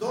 2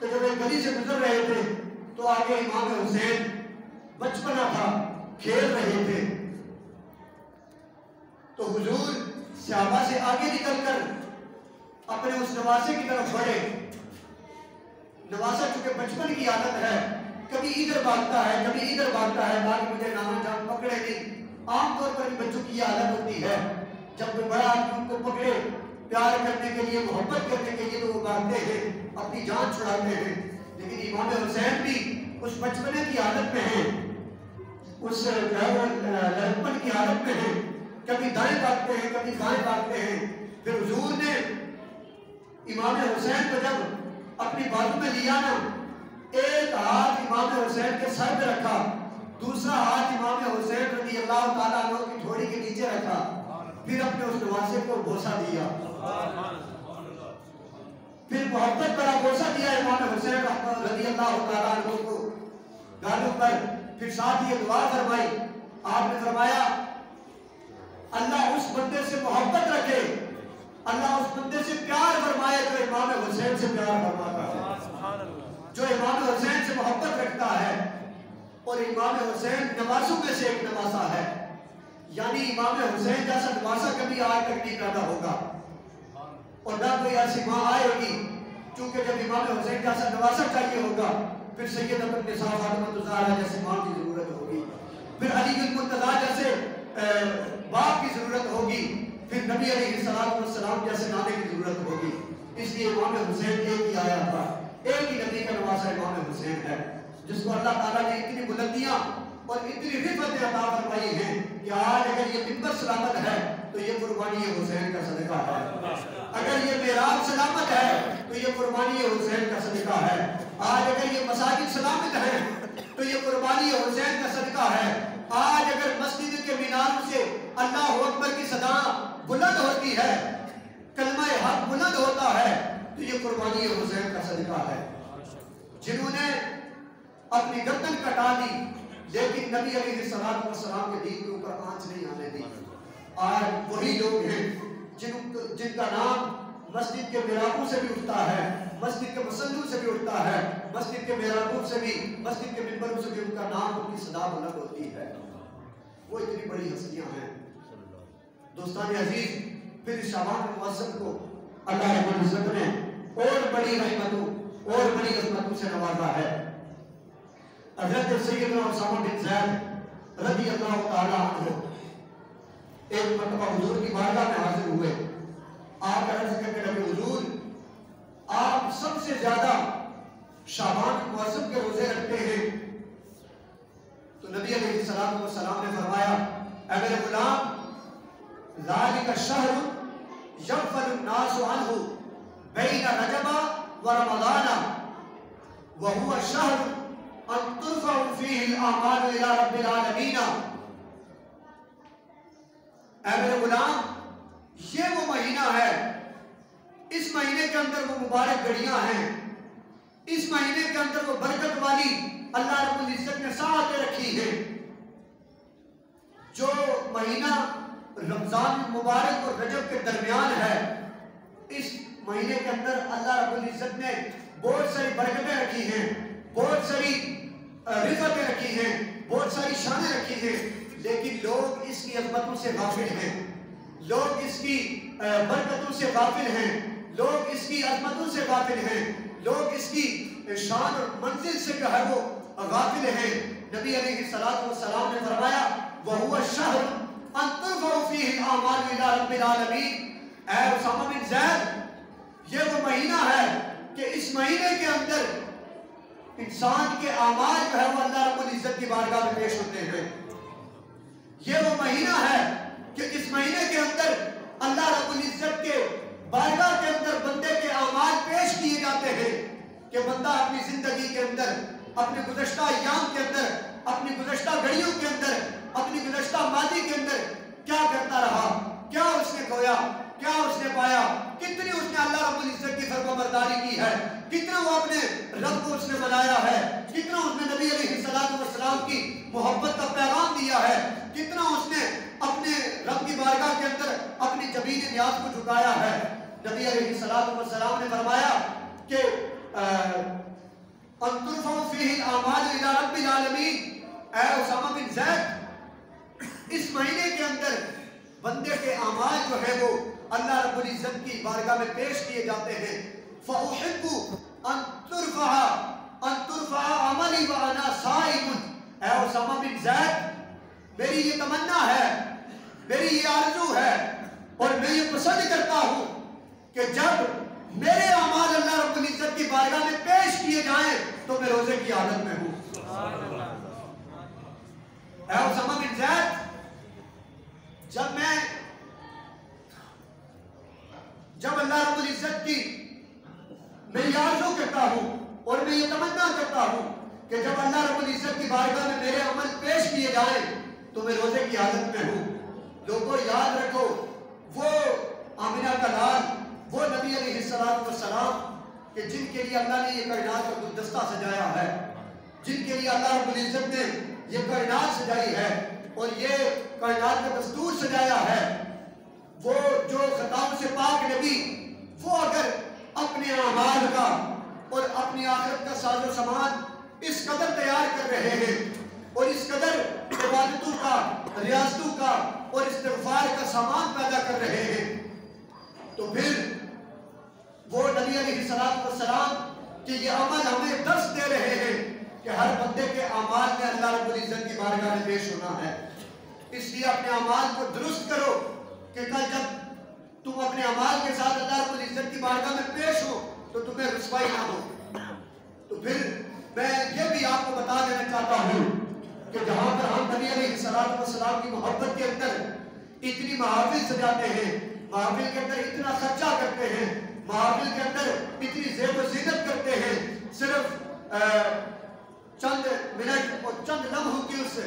تو جب ایک گلی سے گزر رہے تھے تو آگے امام حسین بچپنا تھا، کھیل رہے تھے، تو حضور صحابہ سے آگے نکل کر اپنے اس نواسے کی طرف بڑھے۔ نواسا چونکہ بچپن کی عادت ہے، کبھی ادھر بھاگتا ہے کبھی ادھر بھاگتا ہے، باقی مجھے نانا جان پکڑے نہیں۔ عام طور پر بچوں کی یہ عادت ہوتی ہے، جب کوئی بڑا آدمی ان کو پکڑے پیار کرنے کے لیے، محبت کرنے کے لیے، تو وہ بھاگتے ہیں، اپنی جان چھڑاتے ہیں۔ لیکن امام حسین بھی اس بچپنے کی عادت میں ہیں، اس لڑکپن کی عادت میں ہیں، کبھی دائیں بھاگتے ہیں کبھی بائیں بھاگتے ہیں۔ پھر حضور نے امام حسین کو جب اپنی بازو میں لیا نا، ایک ہاتھ امام حسین کے سر پہ رکھا، دوسرا ہاتھ امام حسین رضی اللہ تعالیٰ عنہ کی ٹھوڑی کے نیچے رکھا، پھر اپنے اس نواسے کو بوسہ دیا، پھر محبت بڑا بوسہ دیا امام حسین رضی اللہ تعالیٰ عنہ کو گالوں پر۔ پھر ساتھ یہ دعا فرمائی، آپ نے فرمایا اللہ اس بندے سے محبت رکھے، اللہ اس بندے سے پیار فرمائے جو امام حسین سے پیار فرماتا ہے، جو امام حسین سے محبت رکھتا ہے۔ اور امام حسین نواسوں میں سے ایک نواسا ہے، یعنی امام حسین جیسا نواسا کبھی آج تک نہیں پیدا ہوگا، اور نہ کوئی ایسی ماں آئے گی، کیونکہ جب امام حسین جیسا نواسا چاہیے ہوگا پھر سید ابن نساء فاطمہ الزہرا جیسے ماں کی ضرورت ہوگی، پھر علی المرتضیٰ جیسے باپ کی ضرورت ہوگی، پھر نبی علیہ السلام جیسے نانے کی ضرورت ہوگی۔ اس لیے امام حسین ایک ہی آیا تھا، ایک ہی نبی کا نواسا امام حسین ہے، جس کو اللہ تعالیٰ نے اتنی بلندیاں اور اتنی رفعت عطا فرمائی ہیں کہ آج اگر یہ منبر سلامت ہے تو یہ قربانی حسین کا صدقہ ہے، اگر یہ محراب سلامت ہے تو یہ قربانی حسین کا صدقہ ہے، آج اگر یہ مساجد سلامت ہیں تو یہ قربانی حسین کا صدقہ ہے، آج اگر مسجد کے میناروں سے اللہ اکبر کی صدا بلند ہوتی ہے، کلمہ حق بلند ہوتا ہے، تو یہ قربانی حسین کا صدقہ ہے۔ جنہوں نے اپنی گردن کٹا دی لیکن نبی علیہ السلام کے دین کے اوپر آنچ نہیں آنے دی، آج وہی لوگ ہیں جن کا نام مسجد کے محرابوں سے بھی اٹھتا ہے، مسجد کے مسلوں سے بھی اٹھتا ہے، مسجد کے محرابوں سے بھی، مسجد کے منبروں سے بھی ان کا نام، ان کی صدا بلند ہوتی ہے۔ وہ اتنی بڑی ہستیاں ہیں۔ دوستان عزیز، پھر شعبان المعظم کو اللہ رب العزت نے اور بڑی رحمتوں اور بڑی عظمتوں سے نوازا ہے۔ حضرت سیدنا اسامہ بن زید رضی اللہ تعالیٰ عنہ ایک مرتبہ حضور کی بارگاہ میں حاضر ہوئے، آپ عرض کرنے لگے حضور آپ سب سے زیادہ شعبان المعظم کے روزے رکھتے ہیں، تو نبی علیہ السلام نے فرمایا اے میرے غلام ذالک الشہر یغفل الناس عنہ بین رجب و رمضان وہو الشہر ان ترفع فیہ الاعمال الی رب العالمین۔ اے میرے غلام یہ وہ مہینہ ہے، اس مہینے کے اندر وہ مبارک گھڑیاں ہیں، اس مہینے کے اندر وہ برکت والی اللہ رب العزت نے ساعتیں رکھی ہے۔ جو مہینہ رمضان مبارک اور رجب کے درمیان ہے، اس مہینے کے اندر اللہ رب العزت نے بہت ساری برکتیں رکھی ہیں، بہت ساری رفعتیں رکھی ہیں، بہت ساری شانیں رکھی ہیں، لیکن لوگ اس کی عظمتوں سے غافل ہیں، لوگ اس کی برکتوں سے غافل ہیں، لوگ اس کی عظمتوں سے غافل ہیں، لوگ اس کی شان اور منزل سے جو ہے وہ غافل ہیں۔ نبی علیہ السلام نے فرمایا وَهُوَ الشَّهْرُ أَن تُرْفَعُ فِيهِ الْأَعْمَالُ إِلَىٰ رَبِّ الْعَالَمِينَ۔ اے اسامہ بن زید، یہ وہ مہینہ ہے کہ اس مہینے کے اندر انسان کے اعمال جو ہے وہ اللہ رب العزت کی بارگاہ میں پیش ہوتے ہیں۔ یہ وہ مہینہ ہے کہ اس مہینے کے اندر اللہ رب العزت کے بارگاہ کے اندر بندے کے اعمال پیش کیے جاتے ہیں کہ بندہ اپنی زندگی کے اندر، اپنے گزشتہ ایام کے اندر، اپنی گزشتہ گھڑیوں کے اندر، اپنی گزشتہ ماضی کے اندر کیا کرتا رہا، کیا اس نے کھویا، کیا اس نے پایا، کتنی اس نے اللہ رب العزت کی فرمانبرداری کی ہے، کتنا وہ اپنے رب کو اس نے بنایا ہے، کتنا اس نے نبی علیہ السلام کی محبت کا پیغام دیا ہے، کتنا اس نے اپنے رب کی بارگاہ کے اندر اپنی جبین نیاز کو جھکایا ہے۔ نبی علیہ السلام نے فرمایا کہ ان ترفع فیہ الاعمال الی رب العالمین، اے اسامہ بن زید، اس مہینے کے اندر بندے کے اعمال جو ہے وہ اللہ رب العزت کی بارگاہ میں پیش کیے جاتے ہیں۔ فَأُحِبُّ أَن تُرْفَعَ عَمَلِي وَأَنَا صَائِمٌ، اے اسامہ بن زید، میری یہ تمنا ہے، میری یہ آرزو ہے، اور میں یہ پسند کرتا ہوں کہ جب میرے اعمال اللہ رب العزت کی بارگاہ میں پیش کیے جائیں تو میں روزے کی حالت میں ہوں۔ اے اسامہ بن زید، جب اللہ رب العزت کی میں یہ آرزو کرتا ہوں اور میں یہ تمنا کرتا ہوں کہ جب اللہ رب العزت کی بارگاہ میں میرے عمل پیش کیے جائیں تو میں روزے کی حالت میں ہوں۔ لوگوں یاد رکھو، وہ آمنہ کا لال، وہ نبی علیہ السلام کہ جن کے لیے اللہ نے یہ کائنات کا گلدستہ سجایا ہے، جن کے لیے اللہ رب العزت نے یہ کائنات سجائی ہے اور یہ کائنات کا دستور سجایا ہے، وہ جو خطاؤں سے پاک نبی، وہ اگر اپنے اعمال کا اور اپنی آخرت کا ساز و سامان اس قدر تیار کر رہے ہیں اور اس قدر عبادتوں کا، ریاضتوں کا اور استغفار کا سامان پیدا کر رہے ہیں، تو پھر وہ نبی علیہ السلام کہ یہ عمل ہمیں درس دے رہے ہیں کہ ہر بندے کے اعمال میں اللہ رب العزت کی بارگاہ میں پیش ہونا ہے۔ اس لیے اپنے اعمال کو درست کرو کہ کل جب تم اپنے اعمال کے ساتھ اللہ رب العزت کی بارگاہ میں پیش ہو تو تمہیں رسوائی نہ ہو۔ تو پھر میں یہ بھی آپ کو بتا دینا چاہتا ہوں کہ جہاں پر ہم نبی علیہ السلام کی محبت کے اندر اتنی محافل سجاتے ہیں، محافل کے اندر اتنا خرچہ کرتے ہیں، محافل کے اندر اتنی زیب و زینت کرتے ہیں، صرف چند منٹ اور چند لمحوں کی اس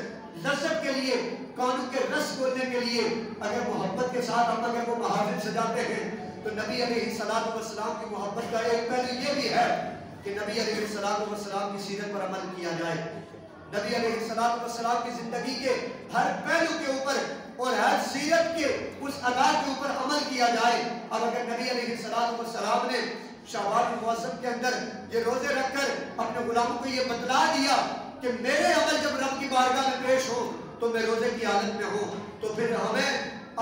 لذت کے لیے، کانوں کے رس بولنے کے لیے اگر محبت کے ساتھ ہم اگر وہ محافل سجاتے ہیں تو نبی علیہ السلام کی محبت کا ایک پہلو یہ بھی ہے کہ نبی علیہ السلام کی سیرت پر عمل کیا جائے، نبی علیہ السلام کی زندگی کے ہر پہلو کے اوپر اور ہر سیرت کے اس ادا کے اوپر عمل کیا جائے۔ اب اگر نبی علیہ السلام نے شعبان المعظم کے اندر یہ روزے رکھ کر اپنے غلاموں کو یہ بتلا دیا کہ میرے عمل جب رب کی بارگاہ میں پیش ہو تو میں روزے کی حالت میں ہوں، تو پھر ہمیں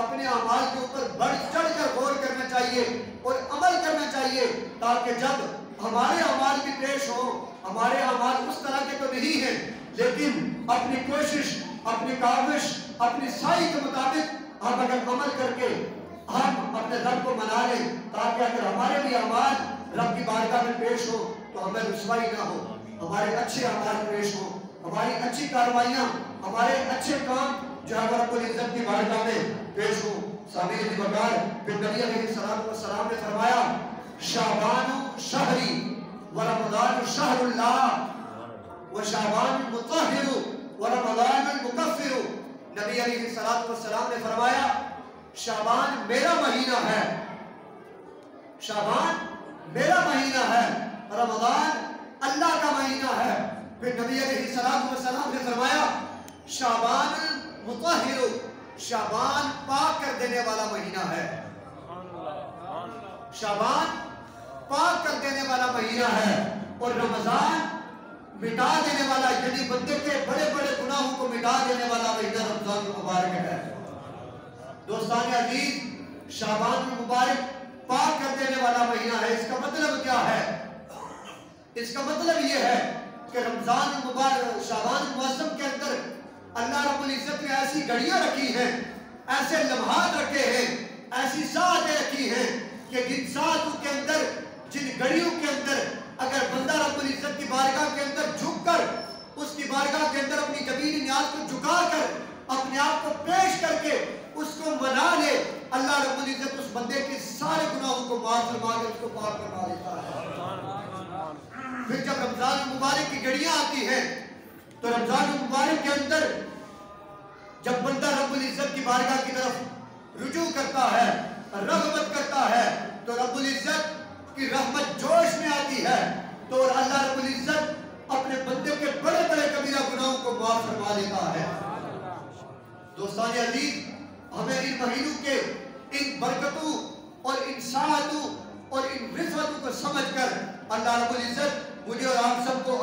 اپنے اعمال کے اوپر بڑھ چڑھ کر غور کرنا چاہیے اور عمل کرنا چاہیے تاکہ جب ہمارے اعمال بھی پیش ہوں، ہمارے اعمال اس طرح کے تو نہیں ہیں لیکن اپنی کوشش، اپنی کاوش، اپنی سعی کے مطابق ہم اگر عمل کر کے ہم اپنے رب کو منا لیں تاکہ اگر ہمارے بھی اعمال رب کی بارگاہ میں پیش ہو تو ہمیں رسوائی نہ ہو، ہمارے اچھے اعمال پیش ہو، ہماری اچھی کاروائیاں، ہمارے اچھے کام جو ہے رب العزت کی بارگاہ میں پیش ہو۔ سامعین بکار پھر نبی علیہ السلام نے فرمایا شعبان شہری ورمضان شہر اللہ وشعبان المطہر ورمضان المکفر، نبی علیہ السلام نے فرمایا شعبان میرا مہینہ ہے، شعبان میرا مہینہ ہے، رمضان اللہ کا مہینہ ہے۔ پھر نبی علیہ السلام نے فرمایا شعبان المطہر، شعبان پاک کر دینے والا مہینہ ہے، شعبان پاک کر دینے والا مہینہ ہے، اور رمضان مٹا دینے والا، یعنی بندے کے بڑے بڑے گناہوں کو مٹا دینے والا مہینہ رمضان مبارک ہے۔ دوستان عزیز، شعبان المبارک پاک کر دینے والا مہینہ ہے، اس کا مطلب کیا ہے؟ اس کا مطلب یہ ہے کہ رمضان المبارک، شعبان المعظم کے اندر اللہ رب العزت نے ایسی گھڑیاں رکھی ہیں، ایسے لمحات رکھے ہیں، ایسی ساعتیں رکھی ہیں کہ جن ساعتوں کے اندر، جن گھڑیوں کے اندر اگر بندہ رب العزت کی بارگاہ کے اندر جھک کر، اس کی بارگاہ کے اندر اپنی جبین نیاز کو جھکا کر اپنے آپ کو پیش کر کے اس کو منا لے، اللہ رب العزت اس بندے کے سارے گناہوں کو معاف فرما کے اس کو پاک کروا دیتا ہے۔ پھر جب رمضان المبارک کی گھڑیاں آتی ہیں تو رمضان المبارک کے اندر جب بندہ رب العزت کی بارگاہ کی طرف رجوع کرتا ہے، رغبت کرتا ہے، تو رب العزت کی رحمت جوش میں آتی ہے، تو اللہ رب العزت اپنے بندے کے بڑے بڑے کبیرہ گناہوں کو معاف فرما دیتا ہے۔ دوستان عزیز، ہمیں ان مہینوں کے ان برکتوں اور ان ساعتوں اور ان رفعتوں کو سمجھ کر اللہ رب العزت مجھے اور آپ سب کو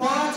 5